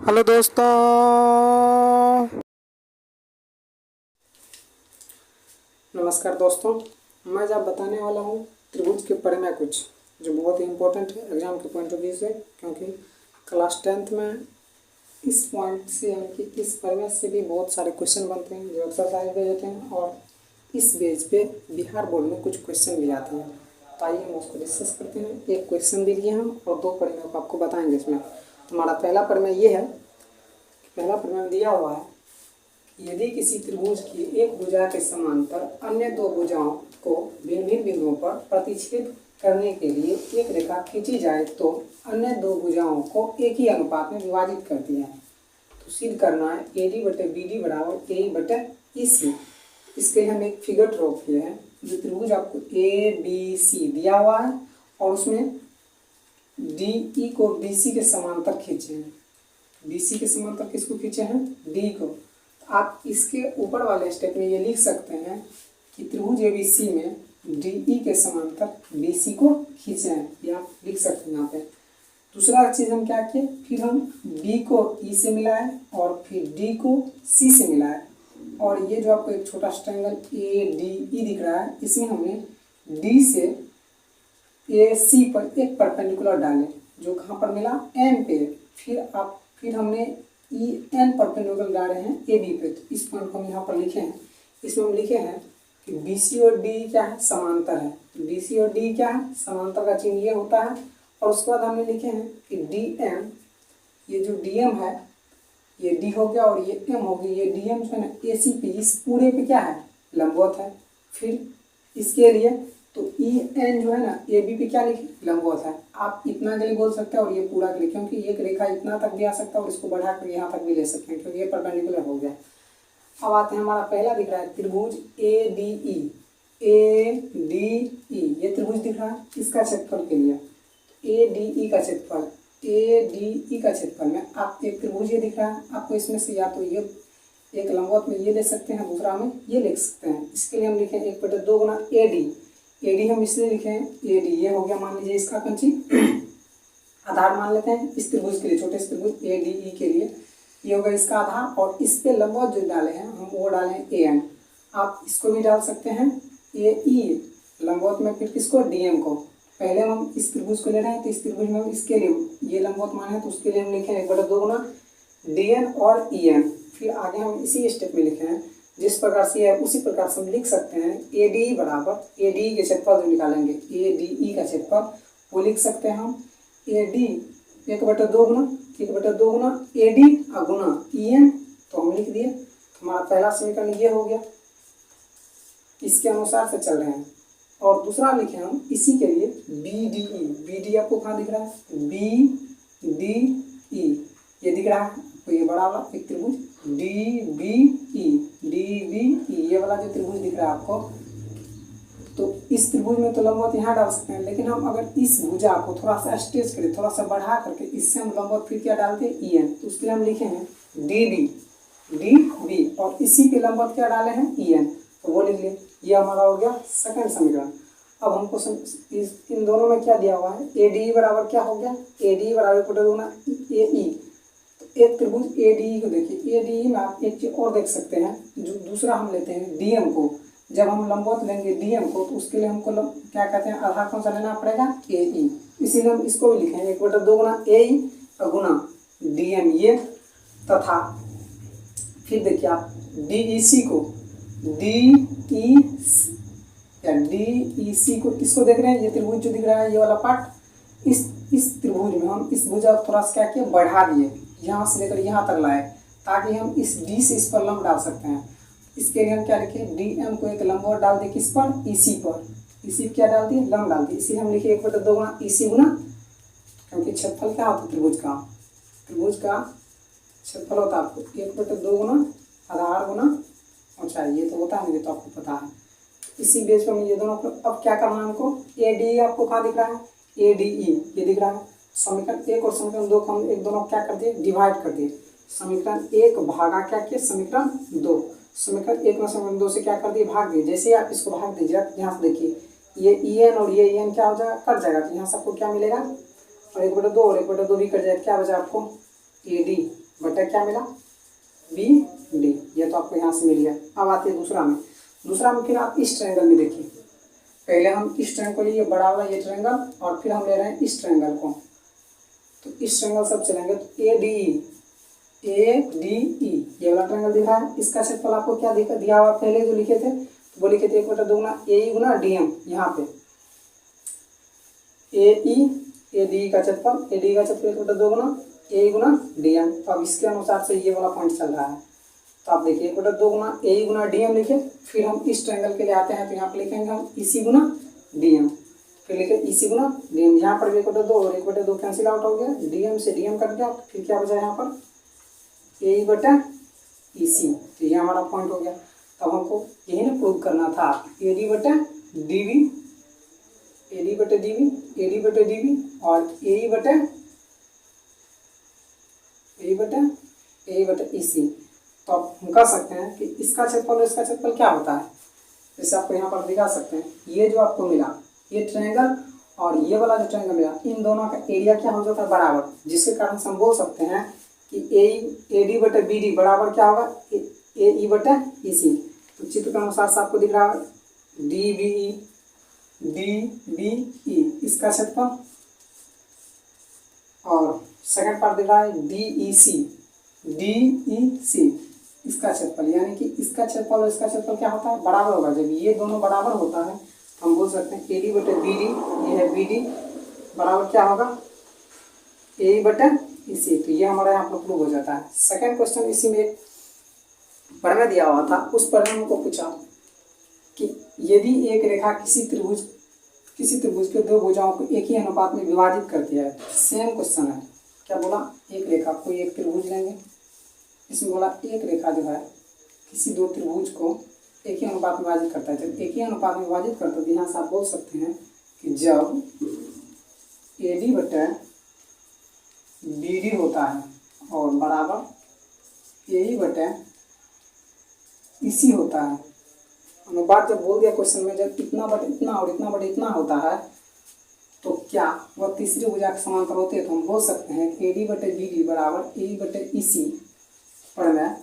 Hello दोस्तों। नमस्कार दोस्तों। मैं आज आप बताने वाला हूँ त्रिभुज के पढ़े में कुछ जो बहुत ही इम्पोर्टेंट है एग्जाम के पॉइंट ऑफ व्यू से, क्योंकि क्लास 10th में इस पॉइंट से यानी कि इस परिमेय से भी बहुत सारे क्वेश्चन बनते हैं जो एक्सरसाइज बेस्ड होते हैं, और इस बेस पे बिहार बोर्ड में कुछ क्वेश्चन भी आते हैं। तो आइए हम उसको डिस्कस करते हैं। एक क्वेश्चन दीजिए हम और दो परिमेय को आपको बताएंगे। इसमें हमारा पहला परिमेय ये है, पहला परिमेय दिया हुआ है, यदि किसी त्रिभुज की एक भुजा के समांतर अन्य दो भुजाओं को भिन्न भिन्न बिंदुओं पर प्रतिच्छेद करने के लिए एक रेखा खींची जाए तो अन्य दो भुजाओं को एक ही अनुपात में विभाजित करती है। तो सिद्ध करना है AD बटे BD बराबर AE बटे EC। इसके लिए हम एक फिगर ड्रॉ किए हैं। जो त्रिभुज आपको ABC दिया हुआ है और उसमें DE को BC के समांतर खींचे हैं। BC के समांतर किसको खींचे हैं? D को। आप इसके ऊपर वाले स्टेप में ये लिख सकते हैं कि त्रिभुज ABC में DE के समांतर BC को खींचे हैं, ये आप लिख सकते हैं यहाँ पे। दूसरा चीज़ हम क्या किए, फिर हम B को E से मिलाए और फिर D को C से मिलाए, और ये जो आपको एक छोटा ट्रायंगल ADE दिख रहा है, इसमें हमने D से AC पर एक परपेंडिकुलर डाले जो कहाँ पर मिला? M पे। फिर हमने EN परपेंडिकुलर डाले हैं AB पे। तो इस पॉइंट को हम यहाँ पर लिखे हैं। इसमें हम लिखे हैं कि BC और DE क्या है? समांतर है। BC और DE क्या है? समांतर का चिन्ह ये होता है। और उसके बाद हमने लिखे हैं कि DM, ये जो DM है ये D हो गया और ये M हो गई। ये DM जो है ना AC पे, इस पूरे पे क्या है? लंबवत है। फिर इसके लिए तो EN जो है ना AB पे क्या लिखे? लंबवत है। आप इतना के लिए बोल सकते हैं और ये पूरा के लिए, क्योंकि एक रेखा इतना तक भी आ सकता है और इसको बढ़ा कर यहाँ तक भी ले सकते हैं, क्योंकि ये परपेंडिकुलर हो गया। अब आते हैं, हमारा पहला दिख रहा है त्रिभुज ADE। ये त्रिभुज दिख रहा है, इसका क्षेत्रफल के लिए ADE का क्षेत्रफल में आप एक त्रिभुज ये दिख रहा है आपको, इसमें से या तो ये एक लंबवत में ये ले सकते हैं, दूसरा में ये लिख सकते हैं। इसके लिए हम लिखें 1/2 गुना AD हम इसलिए लिखे हैं AD, ये हो गया मान लीजिए इसका कंची आधार मान लेते हैं इस त्रिभुज के लिए, छोटे त्रिभुज ADE के लिए ये होगा इसका आधार, और इस पे लंबवत जो डाले हैं हम वो डालें AN। आप इसको भी डाल सकते हैं AE लंबवत में, फिर किसको? DM को। पहले हम इस त्रिभुज को ले रहे हैं तो इस त्रिभुज में हम इसके लिए ये लंबवत माने हैं तो उसके लिए हम लिखे 1/2 गुना DN और EN। फिर आगे हम इसी स्टेप में लिखे हैं जिस प्रकार से है उसी प्रकार से हम लिख सकते हैं ADE बराबर ADE के क्षेत्रफल जो निकालेंगे ADE का क्षेत्रफल वो लिख सकते हैं हम AD 1/2 गुना AD गुना EN। तो हम लिख दिए, हमारा पहला समीकरण ये हो गया, इसके अनुसार से चल रहे हैं। और दूसरा लिखे हम इसी के लिए BDE आपको कहाँ दिख रहा है? BDE ये दिख रहा है आपको, ये बड़ा वाला एक त्रिभुज DBE ये वाला जो त्रिभुज दिख रहा है आपको। तो इस त्रिभुज में तो लंबवत यहाँ डाल सकते हैं, लेकिन हम अगर इस भुजा को थोड़ा सा स्ट्रेच करें, थोड़ा सा बढ़ा करके इससे हम लंबवत फिर क्या डालते हैं? EN। तो उसके लिए हम लिखे हैं DB और इसी पे लंबवत क्या डाले हैं? EN, तो वो लिख लिए। ये हमारा हो गया सेकंड समीकरण। अब हमको इन दोनों में क्या दिया हुआ है? ADE बराबर क्या हो गया? ADE बराबर 1/2 गुना AE। तो एक त्रिभुज ADE को देखिए, ADE में आप एक चीज और देख सकते हैं, जो दूसरा हम लेते हैं DM को। जब हम लंबवत लेंगे DM को तो उसके लिए हमको क्या कहते हैं? आधार कौन सा लेना पड़ेगा? AE। इसीलिए हम इसको भी लिखेंगे 1/2 गुना AE गुना DM ये, तथा फिर देखिए आप DEC को DEC को किसको देख रहे हैं? ये त्रिभुज जो दिख रहा है ये वाला पार्ट, इस त्रिभुज में हम इस भुजा को थोड़ा सा क्या किया? बढ़ा दिए, यहाँ से लेकर यहाँ तक लाए, ताकि हम इस D से इस पर लंब डाल सकते हैं। इसके लिए हम क्या लिखे? DM को एक लंबवत डाल दिए, किस पर? EC पर। EC क्या डाल दिए? लंब डाल दिए। इसीलिए हम लिखे 1/2 गुना EC गुना, क्योंकि क्षेत्रफल क्या होता है त्रिभुज का क्षेत्रफल होता है आपको 1/2 गुना आधार गुना ऊंचाई, ये तो होता है, मुझे तो आपको पता है। इसी बेस पर ये दोनों। अब क्या करना है हमको? ADE आपको कहाँ दिख रहा है? ADE ये दिख रहा है। समीकरण 1 और समीकरण 2 को हम एक दोनों क्या कर दिए? डिवाइड कर दिए। समीकरण 1 भागा क्या किया? समीकरण 2। समीकरण 1 में समीकरण 2 से क्या कर दिए? भाग दिए। जैसे आप इसको भाग दीजिए, यहाँ से देखिए ये EN और ये EN क्या हो जाएगा? कट जाएगा। तो यहाँ से आपको क्या मिलेगा? और 1/2 और 1/2 भी कट जाएगा, क्या बचा आपको? AD बटा क्या मिला, बी डी। ये तो आपको यहाँ से मिल गया। अब आते हैं दूसरा में। दूसरा में फिर आप इस ट्रायंगल में देखिए, पहले हम इस ट्रायंगल को लिए, बड़ा वाला ये ट्रायंगल, और फिर हम ले रहे हैं इस ट्रायंगल को। तो इस ट्रायंगल सब चलेंगे तो ए डी ई ये वाला ट्रायंगल दिख रहा है। इसका क्षेत्रफल आपको क्या दिया हुआ, पहले जो लिखे थे तो वो लिखे थे 1/2 गुना ए ई गुना डी एम। यहाँ पे ए डी का क्षेत्रफल 1/2 गुना ए गुना डी एम। तो अब इसके अनुसार से ये वाला पॉइंट चल रहा है। तो आप देखिए 1/2 गुना ए गुना डी एम लिखे, फिर हम इस ट्रायंगल के लिए आते हैं तो यहाँ पे लिखेंगे हम इसी गुना डी एम, फिर लिखे इसी गुना डी एम। यहाँ पर 1/2 और 1/2 कैंसिल आउट हो गया, डी एम से डी एम कट गया, फिर क्या बचा यहाँ पर ए बटा ई सी। तो ये हमारा पॉइंट हो गया। तब हमको यही ना प्रूव करना था, ए डी बटा डी वी, ए डी बटे डी वी, ए डी बटे डी वी और ए बटे ई सी। तो अब हम कह सकते हैं कि इसका क्षेत्रफल और इसका क्षेत्रफल क्या होता है। जैसे आपको यहाँ पर दिखा सकते हैं, ये जो आपको मिला ये ट्रायंगल और ये वाला जो ट्रायंगल मिला, इन दोनों का एरिया क्या हो जाता है, बराबर। जिसके कारण से हम बोल सकते हैं कि ए डी बटे बी डी बराबर क्या होगा, ए ई बटे ई सी। तो चित्र के अनुसार से आपको दिख रहा है डी बी ई इसका क्षेत्रफल, और सेकंड पार्ट दिख रहा है डी ई सी इसका क्षेत्रफल। यानी कि इसका क्षेत्रफल और इसका क्षेत्रफल क्या होता है, बराबर होगा। जब ये दोनों बराबर होता है तो हम बोल सकते हैं ए डी बटे बी डी, ये है बी डी बराबर क्या होगा, ए बटे ई सी। तो ये हमारा यहाँ पर प्रूव हो जाता है। सेकंड क्वेश्चन इसी में एक प्रमेय दिया हुआ था, उस प्रमेय को पूछा कि यदि एक रेखा किसी त्रिभुज के दो भुजाओं को एक ही अनुपात में विभाजित करती है। सेम क्वेश्चन है, क्या बोला, एक रेखा, कोई एक त्रिभुज लेंगे, इसमें बोला एक रेखा जो है किसी दो त्रिभुज को एक ही अनुपात में विभाजित करता है। जब एक ही अनुपात में विभाजित करता है तो यहाँ से आप बोल सकते हैं कि जब ए डी बटे बी डी होता है और बराबर ए ई बटे ई सी होता है। अनुपात जब बोल दिया क्वेश्चन में, जब इतना बटे इतना और इतना बटे इतना होता है तो क्या वह तीसरी भुजा के समांतर होते हैं। तो हम बोल सकते हैं कि ए डी बटे बी डी बराबर ए बटे ई सी। प्रमेय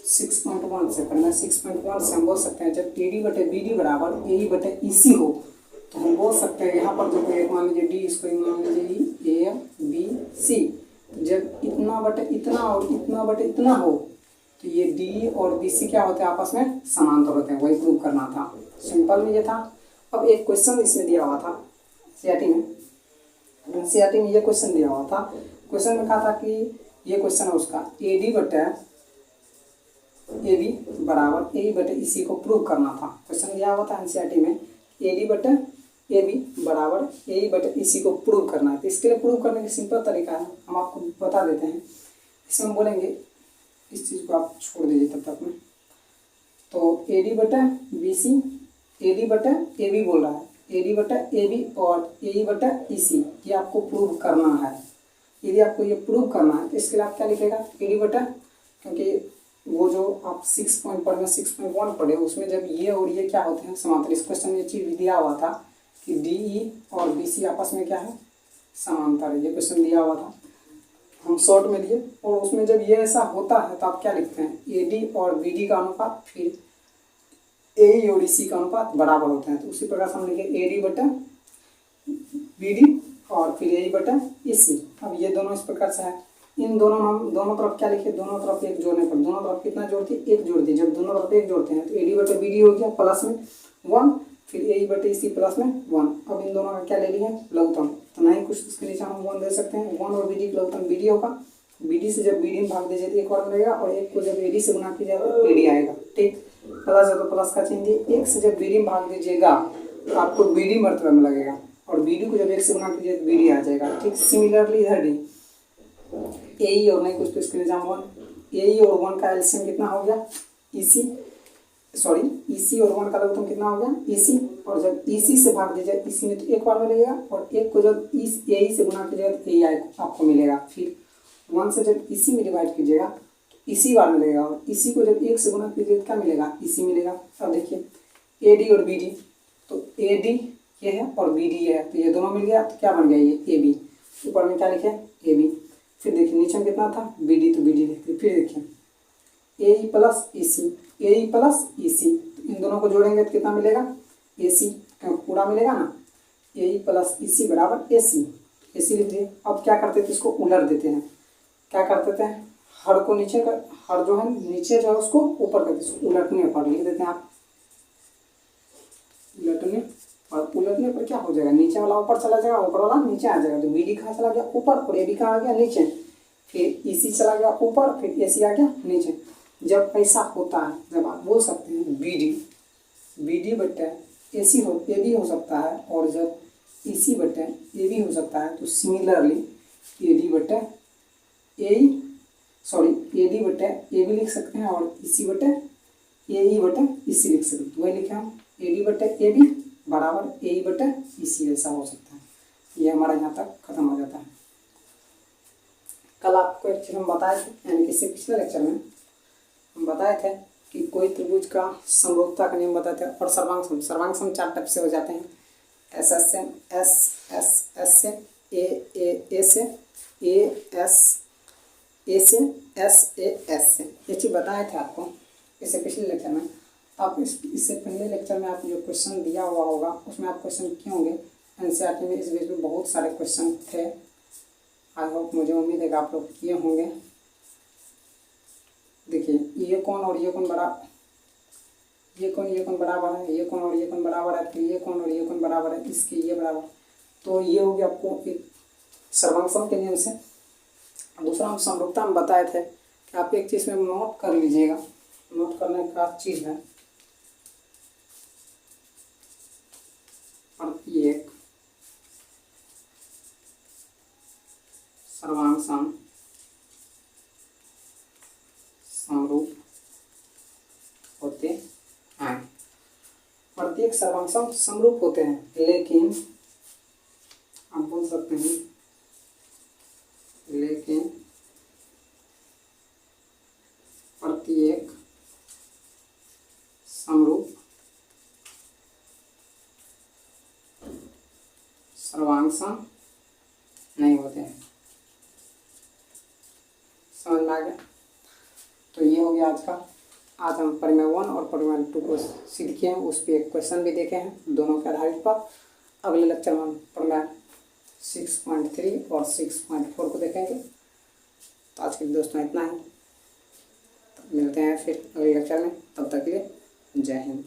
6.1 से, प्रमेय 6.1 से हम बोल सकते हैं जब ए डी बटे बी डी बराबर ए बटे ई सी हो तो हम बोल सकते हैं यहाँ पर जो एक मान लीजिए डी, इसको मान लीजिए ए बी सी। जब इतना बटे इतना और इतना बटे इतना हो तो ये डी और बी सी क्या होते हैं, आपस में समांतर होते हैं। वही प्रूव करना था, सिंपल में ये था। अब एक क्वेश्चन इसमें दिया हुआ था सीआरटी में ये क्वेश्चन दिया हुआ था। क्वेश्चन में कहा था कि ये क्वेश्चन है उसका ए डी बटे ए बी बराबर ए बटे ई सी को प्रूव करना था। क्वेश्चन दिया हुआ था एनसीईआरटी में, ए डी बटे ए बी बराबर ए बटे ई सी को प्रूव करना है। तो इसके लिए प्रूव करने का सिंपल तरीका है, हम आपको बता देते हैं। इसमें हम बोलेंगे, इस चीज़ को आप छोड़ दीजिए तब तक में। तो ए डी बटे बी सी, ए डी बटे ए बी बोल रहा है, ए डी बटे ए बी और ए बटे ई सी, ये आपको प्रूव करना है। यदि आपको ये प्रूव करना है तो इसके लिए आप क्या लिखेगा, ए डी बटे, क्योंकि वो जो आप 6.1 पढ़े उसमें जब ये और ये क्या होते हैं, समांतर। इस क्वेश्चन में ये चीज़ दिया हुआ था कि डी ई और बी सी आपस में क्या है, समांतर है। ये क्वेश्चन दिया हुआ था, हम शॉर्ट में लिए। और उसमें जब ये ऐसा होता है तो आप क्या लिखते हैं, ए डी और बी डी का अनुपात, फिर ए और ई सी का अनुपात बराबर होते हैं। तो उसी प्रकार से हम लिखे ए डी बटा बी डी और फिर ए बटा ई सी। अब ये दोनों इस प्रकार से है। इन दोनों हम दोनों तरफ क्या लिखे, दोनों तरफ एक जोड़ने पर, दोनों तरफ कितना जोड़ती है, एक जोड़ती है। जब दोनों तरफ एक जोड़ते हैं तो ए डी बटे बी डी हो गया प्लस में 1, फिर ए बटे ई सी प्लस में 1। अब इन दोनों का क्या ले लिया, लघुत्तम। तो नहीं कुछ इसके नीचे हम 1 दे सकते हैं। 1 और बी डी का लघुत्तम बी डी होगा। बी डी से जब बी डी में भाग दीजिए तो एक और मिलेगा, और एक को जब ए डी से गुना कीजिएगा तो ए डी आएगा। ठीक, प्लस है तो प्लस का चिन्ह दिए। एक से जब बी डी में भाग दीजिएगा तो आपको बी डी मर्तबे में लगेगा, और बी डी को जब एक से गुना कीजिए तो बी डी आ जाएगा। ठीक, सिमिलरली इधर डी, ए ई और नहीं कुछ तो इसके नीचे 1, ए ई और 1 का एलसीएम कितना हो गया, ई सी, सॉरी ई सी और 1 का लघुत्तम कितना हो गया, ई सी। और जब ई सी से भाग दीजिए ई सी में तो एक बार मिलेगा, और एक को जब ए ई से गुना कीजिएगा तो ए आई आपको मिलेगा। फिर 1 से जब ई सी में डिवाइड कीजिएगा तो इसी बार मिलेगा, और इसी को जब 1 से गुना कीजिए तो क्या मिलेगा, इसी मिलेगा। अब देखिए ए डी और बी डी, तो ए डी ये है और बी डी ये है, तो ये दोनों मिल गया। तो क्या बन गया, ये ए बी। ऊपर में क्या लिखे, ए बी। फिर देखिए नीचे में कितना था बी डी, तो बी डी लिखते। फिर देखिए ए ई प्लस ई सी, ए ई प्लस ई सी, तो इन दोनों को जोड़ेंगे तो कितना मिलेगा ए सी, पूरा मिलेगा ना। ए ई प्लस ई सी बराबर ए सी, ए सी लिख दिए। अब क्या करते थे, इसको उलट देते हैं। क्या करते थे, हर को नीचे कर, हर जो है नीचे जो है उसको ऊपर कर देते, उलटने पर लिख देते हैं आप, उलटने। और उलटने पर क्या हो जाएगा, नीचे वाला ऊपर चला जाएगा, ऊपर वाला नीचे आ जाएगा। तो बी डी कहाँ चला गया ऊपर, और ए बी कहाँ आ गया नीचे। फिर ई सी चला गया ऊपर, फिर ए सी आ गया नीचे। जब ऐसा होता है, जब आप बोल सकते हैं बी डी बटे ए सी हो, ए बी हो सकता है, और जब ई सी बटे ए बी हो सकता है, तो सिमिलरली ए डी बटे ए डी बटे ए बी लिख सकते हैं, और ई सी बटे ए ई बटे ई सी लिख सकते हैं। तो वही लिखे हम ए डी बटे ए बी बराबर ए ई बटे ई सी, ऐसा हो सकता है। ये हमारा यहाँ तक खत्म हो जाता है। कल आपको एक चीज़ हम बताए थे, यानी कि इससे पिछले लेक्चर में हम बताए थे कि कोई त्रिभुज का समरूपता का नियम बताते हैं, और सर्वांग सम 4 टाइप से हो जाते हैं। एस एस से, एस से, ए से, एस से, ये चीज़ बताए थे आपको इससे पिछले लेक्चर में। आप इससे पहले लेक्चर में आप जो क्वेश्चन दिया हुआ होगा उसमें आप क्वेश्चन किए होंगे। एनसीईआरटी में इस बीच में बहुत सारे क्वेश्चन थे। आई होप, मुझे उम्मीद है कि आप लोग किए होंगे। देखिए ये कौन और ये कौन बड़ा, ये कौन बराबर है, ये कौन और ये कौन बराबर है, फिर ये कौन और ये कौन बराबर है, इसके ये बराबर। तो ये हो गया आपको एक सर्वांग के नियम से। दूसरा हम समरूपता में बताए थे कि आप एक चीज़ में नोट कर लीजिएगा। नोट करने का चीज़ है प्रत्येक सर्वांग समरूप होते हैं। प्रत्येक सर्वांग समरूप होते हैं, लेकिन आप बोल सकते हैं लेकिन प्रत्येक समरूप सर्वांग सम नहीं होते हैं। समझ में आ गया। तो ये हो गया आज का। आज हम परिमेय 1 और परिमेय 2 को सीख किए हैं, उस पर एक क्वेश्चन भी देखे हैं दोनों के आधारित पर। अगले लेक्चर में हम परिमेय 6.3 और 6.4 को देखेंगे। तो आज के लिए दोस्तों इतना ही, मिलते हैं फिर अगले लेक्चर में। तब तक के लिए जय हिंद।